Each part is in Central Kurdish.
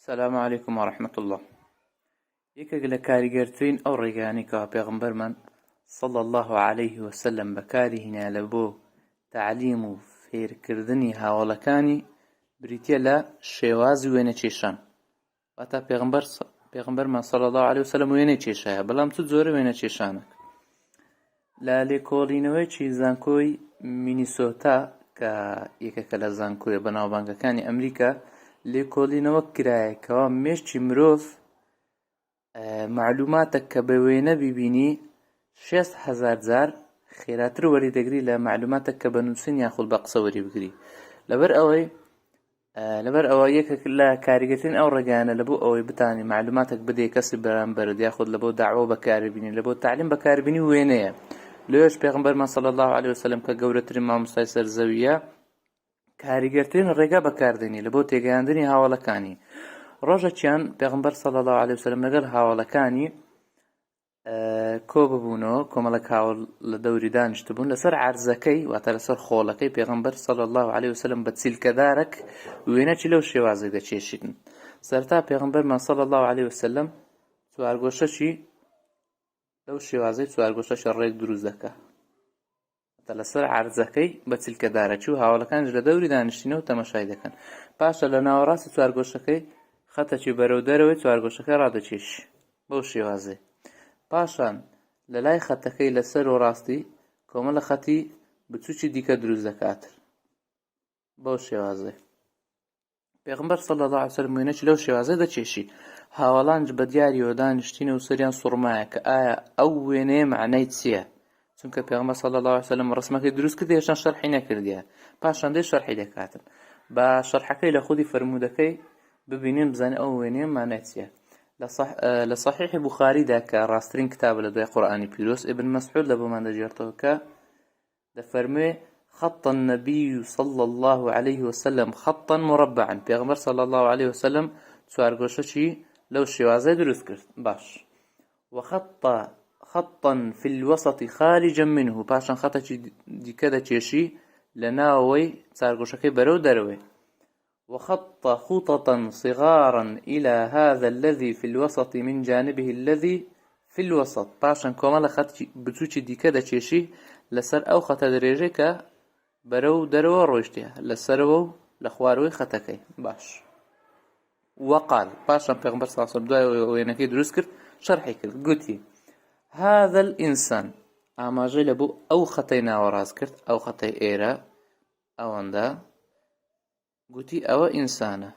السلام عليكم ورحمة الله. یەکێک لە کاریگەرترین ئەو ڕێگانەی کە پێغەمبەرمان صلی الله عليه وسلم بەکاری هێنا لە بۆ تعلیم و فێرکردنی هاوڵەکانی بریتیە لە شێوازی وێنە چێشان. واتە پێغەمبەرمان صلی الله عليه وسلم وێنە چێشایە، بەڵام چ جۆرە وێنە چێشانە؟ لە لێکۆڵینەوەیکی زانکۆی مینیسۆتا کە یەکێکە لە زانکۆیە بەناوبانگەکانی ئەمریکا لێکۆڵینەوە کرایە کەوا مێشتی مرۆڤ معلوماتێک کە بە وێنە بیبینی 6,000 جار خێراتر وەریدەگری لە معلوماتێک کە بە نووسین یاخود بە قسە وەری بگری. لەبەر ئەوە یەکێک لە کاریگەرترین ئەو ڕێگانە لە بۆ ئەوەی بتانی معلوماتێک بدەی کەسی بەرامبەرت یاخود لە بۆ داعوە بەکاربینی لە بۆ تعلیم بەکاربینی وێنەیە. لێش پێغەمبەرمان صلی الله عليه وسلم کە گەورەترین مامۆستای سەرزەویە کاریگەرترین ڕێگا بەکاردێنی لە بۆ تێگەیاندنی هاوڵەکانی. ڕۆژێکیان پێغەمبەر صلی الله عليه وسلم لەگەڵ هاوڵەکانی کۆ ببوونەوە، کۆمەڵێک هاوڵ لە دەوری دانیشتبوون لەسەر عەرزەکەی واتە لەسەر خۆڵەکەی پێغەمبەر صلی الله عليه وسلم بە چیلکەدارێک وێنەی لەو شێوازەی دەچێشیدن. سەرەتا پێغەمبەرمان صلی الله عليه وسلم چوارگۆشەشی لەو شێوازەی چوارگۆشەشی ڕێک دروست دەکات لەسەر عەرزەکەی بە چیلکەدارەکی و هاوڵەکانیش لە دەوری دانیشتینەوە تەماشای دەکەن. پاشە لە ناوەڕاستی چوارگۆشەکەی خەتەکی بەرەو دەرەوەی چوارگۆشەکەی ڕادەچێشی بەو شێوازەی. پاشان لە لای خەتەکەی لەسەر و ڕاستی کۆمەڵە خەتی بچووکی دیکە دروست دەکاتر بەو شێوازەی. پێغەمبەر صلی الله عليه وسلم وێنەی لەو شێوازەی دەچێشی. هاوڵانج بە دیاریەوە دانیشتینە و سەریان سوڕمایە کە ئایا ئەو وێنەیە معنای چییە؟ چونکە پێغەمبەر صلی الله عليه وسلم ڕسمەکەی دروست کردی هێشتا شەرحی نەکردیە، پاشان دێ شەرحی دەکاتن. بە شەرحەکەی لە خودی فەرموودەکەی ببینین بزانین ئەو وێنەیە معنای چییە. لە صحیح بوخاریدا کە ڕاستترین کتابە لە دوای قورئانی پیرۆز ابن مسعود لە بۆمان دەژێڕێتەوە کە دەفەرموێ خط النبي صلى الله عليه وسلم خطا مربعا. پێغەمبەر صلى الله عليه وسلم چوارگۆشەی لەو شێوازەی دروست کرد. باش. وخط خطا في الوسط خارجا منه. پاشان خەتێکی دیکە دەچێشی لە ناوەوەی چارگۆشەکەی بەرەو دەرەوەی. وخط خططا صغارا إلى هذا الذي في الوسط من جانبه الذي في الوسط. پاشان کۆمەڵە خەت بچووکی دیکە دەچێشی لەسەر ئەو خەتە درێژەی کە بەرەو دەرەوە ڕۆیشتیە لەسەرەوە و لە خواروەی خەتەکەی. باش. وقال. پاشان پێغەمبەر صلی الله عليه وسلم دوای وێنەکەی دروست کرد شەرحی کرد، گوتی هذا الإنسان ئاماژەی لە بۆ ئەو خەتەی ناوەڕاست کرد، ئەو خەتەی ئێرە ئەوەندە گوتی ئەوە ئینسانە.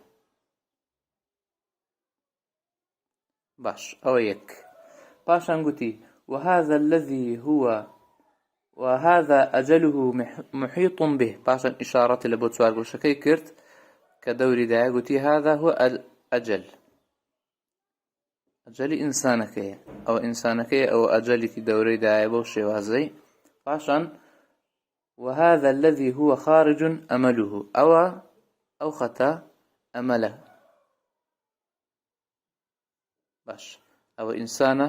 باش، ئەوە یەک. پاشان گوتی وهذا الذي هو وهذا أجله محيط به. پاشان ئیشارەتی لە بۆ چوارگۆشەکەی کرد کە دەوری دایە، گوتی هذا هو أجل. ئەجەلی ئینسانەکەیە، ئەو ئینسانەکەیە، ئەو ئەجەلێکی دەورەی دایە بەو شێوازەی. پاشان وهذا الذي هو خارج أمله. ئەو خەتە ئەمەلە. باش، ئەوە ئینسانە،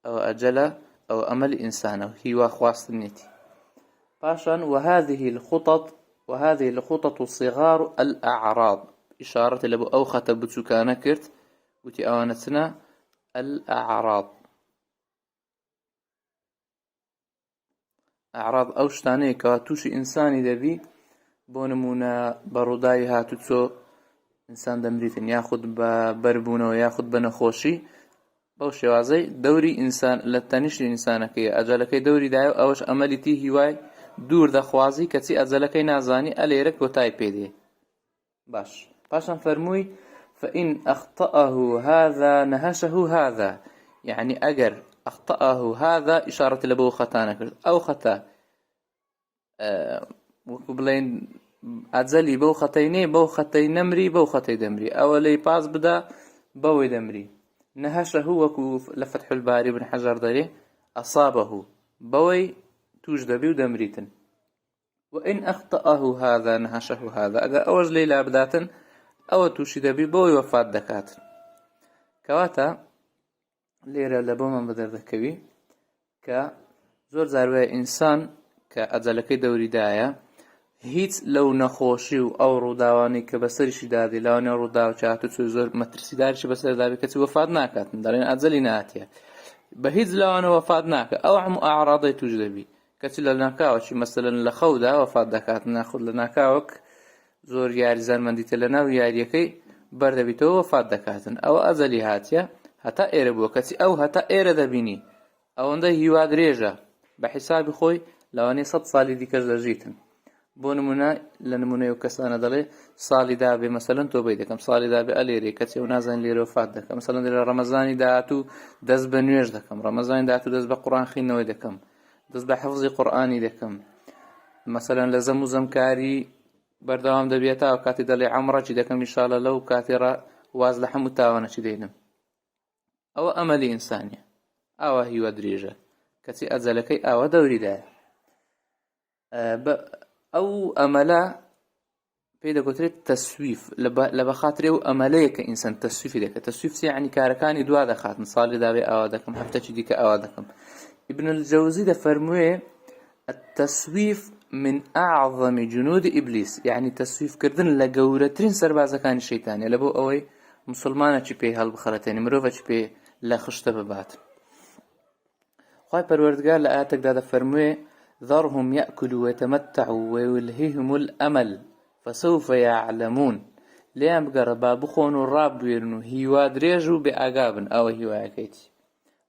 ئەوە ئەجەلە، ئەوە ئەمەلی ئینسانە و هیوا خواستنێتی. پاشان وهذه الخطط الصغار الأعراض. ئیشارەتی لە بۆ ئەو خەتە بچووکانە کرد، گوتی ئەوانە چنە؟ الأعراض. ئەعراض ئەو شتانەیە کەوا تووشی ئینسانی دەبی، بۆ نمونە بە ڕووداوی هاتوچۆ ئینسان دەمریتن، یاخود بە بەربوونەوە یاخود بە نەخۆشی. بەو شێوازەی دەوری ئینسان لە تەنیشتی ئینسانەکەیە، ئەجەلەکەی دەوری دایە و ئەوەش ئەمەلیتی هیوای دوور دەخوازی کەچی ئەجەلەکەی نازانی ئەلێرە کۆتای پێدێ. باش. پاشان فەرمووی فإن أخطأه هذا نهشه هذا. يعني أجر أخطأه هذا إشارة لبو خطانا كرد أو خطأ وكبلين أجلي بو خطيني بو خطي نمري بو خطي دمري أولي باز بدا بو دمري. نهشه وكو لفتح الباري بن حجر داري أصابه بوي توجد بيو دمريتن. وإن أخطأه هذا نهشه هذا. أجا أوج ليلة بداتن ئەوە تووشی دەبی بۆی وەفات دەکاتن. کەواتە لێرە لە بۆمان بەدەردەکەوی کە زۆر جار وایە ئینسان کە ئەجەلەکەی دەوریدایە هیچ لەو نەخۆشی و ئەو ڕووداوانەی کە بەسەریشی دادی لەوانێ ڕوودا و چات و زۆر مەترسیداریشی بەسەردابێت کەچی وەفات ناکاتن دەڵێن ئەجەلی ناتیە بە هیچ لەوانە وەفات ناکە ئەو هەموو ئاعراضەی توش دەبی کەچی لە ناکاوەکی مەسەلەن لە خەودا وەفات دەکات ناخود لە ناکاوەک زۆر یاری زەرمەندیتە لە ناو یاریەکەی بەردەبیتەوە وەفات دەکاتن ئەوە ئەجەلی هاتیە هەتا ئێرە بووە کەچی ئەو هەتا ئێرە دەبینی ئەوەندە هیوا درێژە بە حیسابی خۆی لەوانەیە 100 ساڵی دیکەش دەژیتن بۆ نمونە لە نمونەی و کەسانە دەڵێ ساڵی دابێ مەسەلەن تۆبەی دەکەم ساڵی دابێ ئەلێرێ کەچی ئەو نازانین لێرە وەفات دەکەم مەسەلەن لە ڕەمەزانی داهاتوو دەست بە نوێژ دەکەم ڕەمەزانی داهاتوو دەست بە قورئان خوێندنەوەی دەکەم دەست بە حەفزی قورئانی دەکەم مەسەلەن لە زەم و زەمکاری بەردەوام دەبێتەوە کاتی دەڵێ عەمڕەچی دەکەم ئینشاڵڵا لەو کاتێڕە واز لە هەموو تاوانەچی دەینم ئەوە ئەمەلی ئینسانیە ئاوا هیوە درێژە کەچی ئەجەلەکەی ئاوا دەوریدایە ئەو ئەمەلە پێی دەگوترێت تەسویف لە بەخاترێ و ئەمەلەیە کە ئینسان تەسویفی دەکات تەسویف یعنی کارەکانی دوا دەخاتن ساڵی داوێ ئاوا دەکەم هەفتەی دیکە ئاوا دەکەم ابن الجوزي دەفەرمووێ التسويف من أعظم جنود إبليس يعني تسويف كردن لجورتين سربازة كان الشيطان لبو أوي مسلمانة چپی هەڵبخەرەتێنی مرۆڤە چپێ لە خشتە ببات خوای پەروەردگار لە ئاەتێکدا دەفەرمووێ ذرهم يأكلوا ويتمتعوا ويلهيهم الأمل فسوف يعلمون لێیان بگەڕە با بخۆن و ڕابوێرن و هیوا درێژ و بێ ئاگابن ئەوە هیوایەکەیتی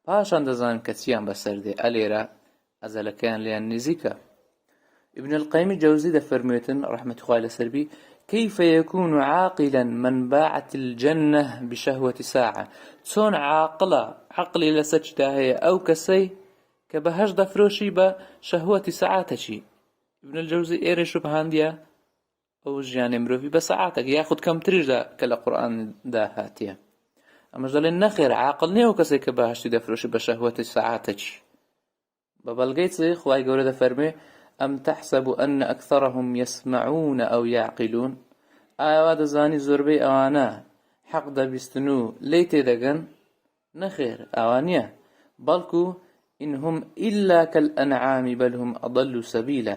پاشان دەزانن کە چیان بەسەردێ ئەلێرە ئەزەلەکەیان لێیان نزیکە ابن القيم الجوزي دەفەرموێتن ڕەحمەتی خوای لەسەر بی كيف يكون عاقلا من باعت الجنة بشهوة ساعة چۆن عقلی لەسەرچدا هەیە ئەو کەسەی کە بەهەش دەفرۆشی بە شەهوەتی سەعاتەچی ابن الجوزي ئێرە شوبهاندیە ئەو ژیانی مرۆڤی بە سەعاتێک یاخود کەمتریشدا کە لە قورئاندا هاتیە ئەمەش دەڵێن نەخێر عاقل نییە ئەو کەسێک کە بەهەشتی دەفرۆشی بە شەهوەتی سەعاتەچی بە بەڵگەی چی خوای گەورە دەفەرمێ أم تحسب أن أكثرهم يسمعون أو يعقلون ئاوا دەزانی زۆربەی ئەوانە حەق دەبیستن و لێی تێدەگەن نەخێر ئەوانیە بەڵکو إنهم إلا كالأنعام بل هم أضل سبيلا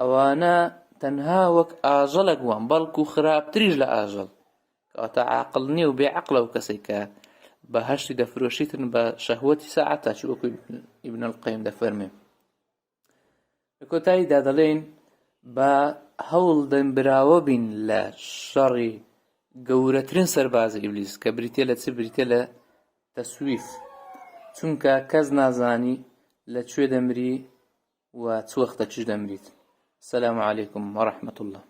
ئەوانە تەنها وەک ئاژەڵێک وان بەڵکو خراپتریش لە ئاژەڵ کەواتە عاقڵ نییە و بێعەقڵە و کەسێک کە بەهەشتی دەفرۆشیتن بە شەهوەتی سەعاتە وەکو ابن القیم دەفەرمێ لە کۆتاییدا دەڵێن بە هەوڵ دەنبراوە بین لە شەڕی گەورەترین سەربازە ئیبلیس کە بریتێ لە چ بریتێ لە تەسویف چونکە کەس نازانی لەکوێ دەمری و چ وەختە چش دەمریت. السلام عليكم ورحمة الله.